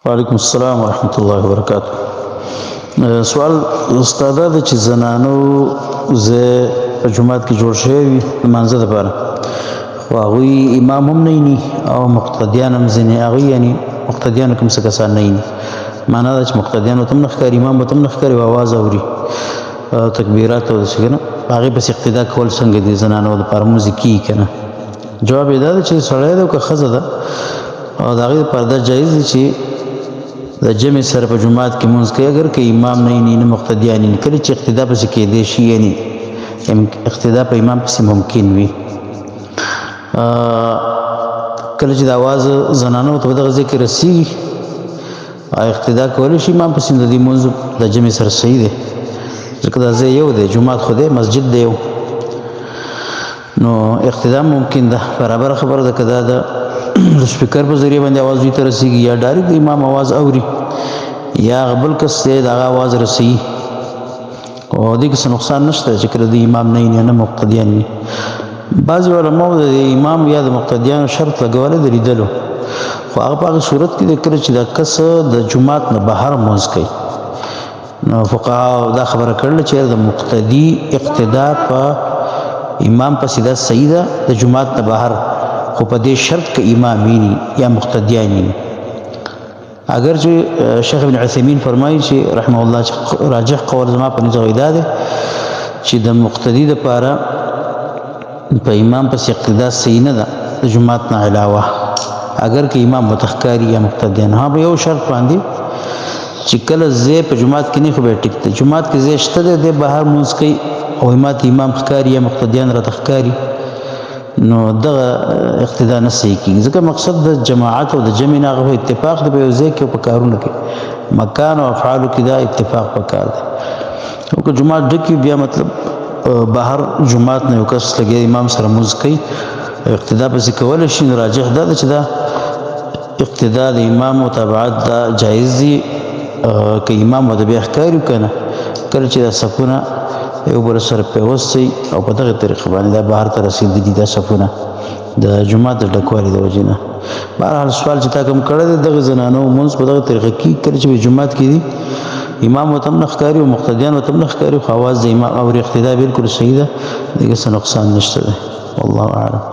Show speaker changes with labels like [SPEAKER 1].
[SPEAKER 1] وعلیکم السلام ورحمۃ اللہ وبرکاتہ. سوال استاد د چې زنانو زه په جمعات کې جوړ شوی وي لمانځه لپاره خو هغوی امام هم نه ویني او مقتدیان هم ځینې هغوی یعنی مقتدیانو کوم څه کسان نه ویني. معنا دا چې مقتدیانو ته هم نه ښکاري امام ورته هم نه ښکاري او اواز اوري تکبیرات او داسې که نه هغې پسې اقتدا کول څنګه دي زنانو دپاره لمونځ کېږي که نه. جواب یې دا ده چې سړی ده او که ښځه ده او د هغې دپاره دا جایز دی چې د جمع سره په جماعت کې مونځ کوي اگر که امام نه وي نه مقتدیان وي کله چې اقتدا پسې کېدی شي یعنی اقتدا په امام پسې ممکن وي. کله چې د اواز زنانو ته په دغه ځای کې رسېږي اقتدا کولی شي امام پسې د دې مونځ د جمع سره صحیح دی ځکه دا ځای یو دی جومات خو دی مسجد دی یو نو اقتدا ممکن ده. برابر خبره ده که دا د سپیکر په ذریعه باندې اواز دوی ته رسېږي یا ډایرکټ د امام اواز اوري یا هغه بل کس دی د هغه اواز رسوي او دې کې څه نقصان نشته چې کله د امام نه وي نه مقتدیان وي. بعضې علماو د امام یا د مقتدیانو شرط لګولی د لیدلو خو هغه په هغه صورت کې دی کله چې دا کس د جومات نه بهر مونځ کوي نو فقهاو دا خبره کړله چې د مقتدي اقتدا په امام پسې دا صحیح ده د جومات نه بهر خو په دې شرط که امام ویني یا مقتدیان ویني. اگر چې شیخ ابن عثیمین فرمایي چې رحمه الله چې راجح قول زما په نظر دا دی چې د مقتدي دپاره په امام پسې اقتدا صحیح نه ده د جومات نه علاوه اگر که امام ورته ښکاري یا مقتدیان. ها په یو شرط باندې چې کله ځای په جومات کې نه خو بیا ټیک دی جومات کې ځای شته دی دی بهر مونځ کوي او امام ښکاري یا مقتدیان راته ښکاري نو دغه اقتدا نه صحیح کېږي ځکه مقصد د جماعت او د جمع نه هغه اتفاق دی په یو ځای کې او په کارونو کې مکان او افعالو کې دا اتفاق پکار دی. او که جومات ډک وي بیا مطلب بهر جومات نه یو کس لګیا امام سره مونځ کوي اقتدا پسې کولی شي نو راجح دا ده چې دا اقتدا د امام متابعت دا جایز دي که امام ورته بیا ښکاري که نه کله چې دا صفونه یو بل سره پیوستي او په دغه طریقه باندې دا بهر ته رسېدلي دا صفونه د جومات د ډکوالي د وجې نه. بهرحال سوال چې تا کوم کړی دی دغه زنانو مونځ په دغه طریقه کې کله چې په جومات کې دي امام ورته هم نه ښکاري او مقتدیان ورته هم نه ښکاري خو اواز د امام اوري اقتدا بلکل صحیح ده دغه څه نقصان نشته دی والله اعلم.